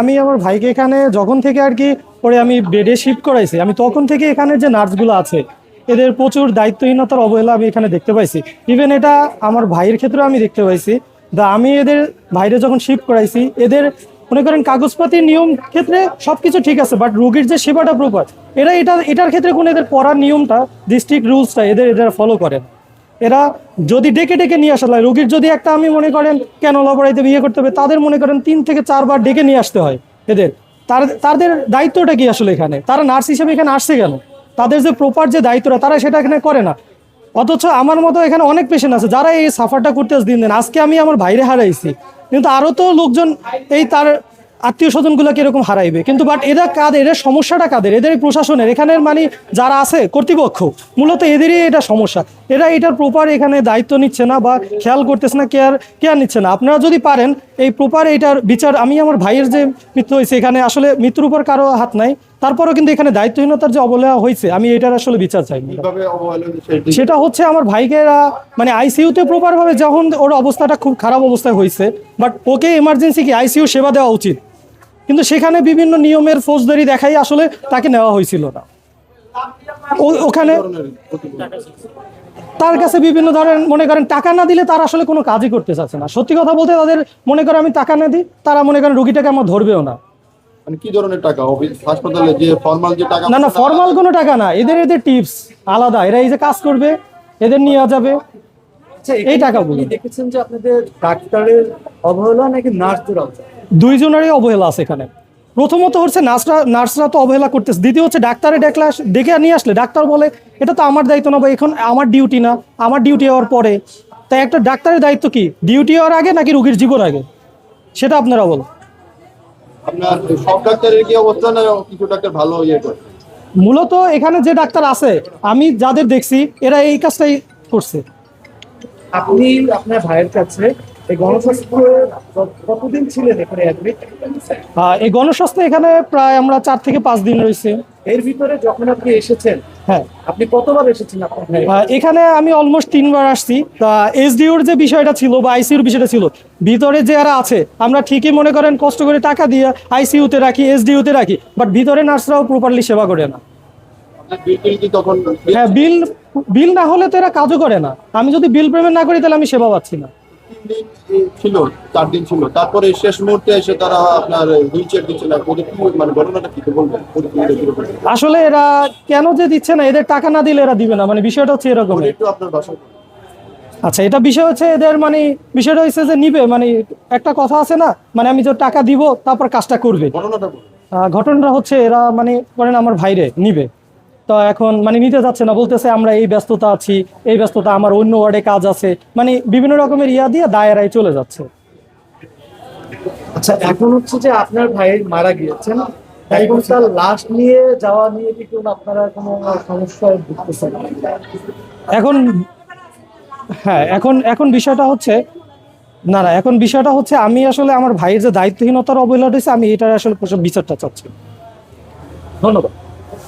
আমি আমার ভাইকে এখানে যখন থেকে আর কি পরে আমি বেডে শিফট করাইছি, আমি তখন থেকে এখানে যে নার্সগুলো আছে এদের প্রচুর দায়িত্বহীনতার অবহেলা আমি এখানে দেখতে পাইছি। ইভেন এটা আমার ভাইয়ের ক্ষেত্রেও আমি দেখতে পাইছি। আমি এদের ভাইরে যখন শিফট করাইছি, এদের মনে করেন কাগজপাতি নিয়ম ক্ষেত্রে সবকিছু ঠিক আছে, বাট রোগীর যে সেবাটা প্রপার, এটার ক্ষেত্রে কোনো এদের পড়ার নিয়মটা, ডিস্ট্রিক্ট রুলসটা এরা ফলো করেন। এরা যদি ডেকে ডেকে নিয়ে আসা হয়, রোগীর যদি একটা আমি মনে করেন কেন লবড়াইতে বিয়ে করতে হবে, তাদের মনে করেন 3 থেকে 4 বার ডেকে নিয়ে আসতে হয় এদের। তাদের দায়িত্বটা কি আসলে এখানে? তারা নার্স হিসেবে এখানে আসছে কেন? তাদের যে প্রপার যে দায়িত্বটা তারা সেটা এখানে করে না। অথচ আমার মতো এখানে অনেক পেশেন্ট আছে যারা এই সাফারটা করতে দিন দিন। আজকে আমি আমার ভাইরে হারাইছি, কিন্তু আরও তো লোকজন এই তার আত্মীয় স্বজনগুলো কিরকম হারাইবে, কিন্তু বাট এরা কাদের? এর সমস্যাটা কাদের? এদের প্রশাসনের, এখানের মানে যারা আছে কর্তৃপক্ষ, মূলত এদেরই এটা সমস্যা। এটার প্রপার এখানে দায়িত্ব নিচ্ছে না বা খেয়াল করতেছে না, কেয়ার নিচ্ছে না। আপনারা যদি পারেন এই প্রপার এটার বিচার, আমি আমার ভাইয়ের যে মৃত্যু হয়েছে এখানে আসলে মৃত্যুর উপর কারো হাত নাই, তারপরেও কিন্তু এখানে দায়িত্বহীনতার যে অবহেলা হয়েছে আমি এটার আসলে বিচার চাই। সেটা হচ্ছে আমার ভাইকে মানে আইসিইউতে প্রপার ভাবে, যখন ওর অবস্থাটা খুব খারাপ অবস্থায় হয়েছে, বাট ওকে এমার্জেন্সি কি আইসিইউ সেবা দেওয়া উচিত, কিন্তু সেখানে বিভিন্ন নিয়মের ফৌজদারি দেখাই আসলে তাকে নেওয়া হয়েছিল না। ওখানে তার কাছে বিভিন্ন ধরনের মনে করেন টাকা না দিলে তারা আসলে কোনো কাজই করতে চাচ্ছে না। সত্যি কথা বলতে তাদের মনে করেন আমি টাকা না দিই, তারা মনে করেন রুগীটাকে আমার ধরবেও না। মানে কি ধরনের টাকা? হাসপাতালে যে ফর্মাল যে টাকা? না, ফর্মাল কোনো টাকা না, এদের টিপস আলাদা। এরা এই যে কাজ করবে এদের নিয়ে যাবে এই টাকাগুলো। দেখেছেন যে আপনাদের ডাক্তারের অবহেলা নাকি নার্সদের অবহেলা? দুইজনেরই অবহেলা আছে এখানে। প্রথমত হচ্ছে নার্সরা তো অবহেলা করতেছে, দ্বিতীয় হচ্ছে ডাক্তারে ডেকে নিয়ে আসলে ডাক্তার বলে এটা তো আমার দায়িত্ব না, বা এখন আমার ডিউটি না, আমার ডিউটি হওয়ার পরে। তাই একটা ডাক্তারের দায়িত্ব কি, ডিউটি হওয়ার আগে নাকি রোগীর জীবন আগে, সেটা আপনারা বলো। আপনার সব ডাক্তারের কি অবস্থা, না কিছু ডাক্তার ভালো ইয়ে করে? মূলত এখানে যে ডাক্তার আছে আমি যাদের দেখছি এরা এই কাজটাই করছে। আপনি আপনার ভাইয়ের কাছে এই গণস্বাস্থ্য কতদিন ছিলেন এখানে অ্যাডমিট? এই গণস্বাস্থ্য এখানে প্রায় আমরা 4 থেকে 5 দিন রয়েছে। এর ভিতরে যখন আপনি এসেছেন, হ্যাঁ, আপনি কতবার এসেছেন আপনার ভাই? এখানে আমি অলমোস্ট 3 বার আসছি। এসডিওর যে বিষয়টা ছিল বা আইসিইউর বিষয়টা ছিল, ভিতরে যারা আছে আমরা ঠিকই মনে করেন কষ্ট করে টাকা দিয়ে আইসিইউতে রাখি, এসডিওতে রাখি, বাট ভিতরে নার্সরাও প্রপারলি সেবা করে না। হ্যাঁ, বিল না হলে তো এরা কাজও করে না। আমি যদি বিল পেমেন্ট না করি তাহলে আমি সেবা পাচ্ছি না। 4 দিন ছিল, তারপরে শেষ মুহূর্তে এসে তারা আপনার হুইলচেয়ার দিচ্ছে না। মানে ঘটনাটা কি বলবেন? আসলে এরা কেন যে দিচ্ছে না, এদের টাকা না দিলে এরা দিবে না, মানে বিষয়টা হচ্ছে এরকম। একটু আপনার ভাষা। আচ্ছা, এটা বিষয় হচ্ছে এদের মানে বিষয়টা হচ্ছে যে নিবে, মানে একটা কথা আছে না, মানে আমি যে টাকা দিব তারপর কাজটা করবে। ঘটনাটা হচ্ছে এরা মানে করেন আমার ভাইরে নিবে, তো এখন মানে নিতে যাচ্ছে না, বলতেছে আমরা এই ব্যস্ততা আছি, এই ব্যস্ততা, আমার অন্য ওয়ার্ডে কাজ আছে, মানে বিভিন্ন রকমের দিয়ে দায়েরায় চলে যাচ্ছে। আচ্ছা, এখন হচ্ছে যে আপনার ভাই মারা গিয়েছেন, এখন তার লাশ নিয়ে যাওয়া নিয়ে কি কোনো আপনারা কোনো সমস্যায় ভুগতেছেন? এখন হ্যাঁ, এখন বিষয়টা হচ্ছে এখন বিষয়টা হচ্ছে আমি আসলে আমার ভাইয়ের যে দায়িত্বহীনতার অবহেলা হয়েছে, আমি এটার আসলে বিচারটা চাচ্ছি। ধন্যবাদ।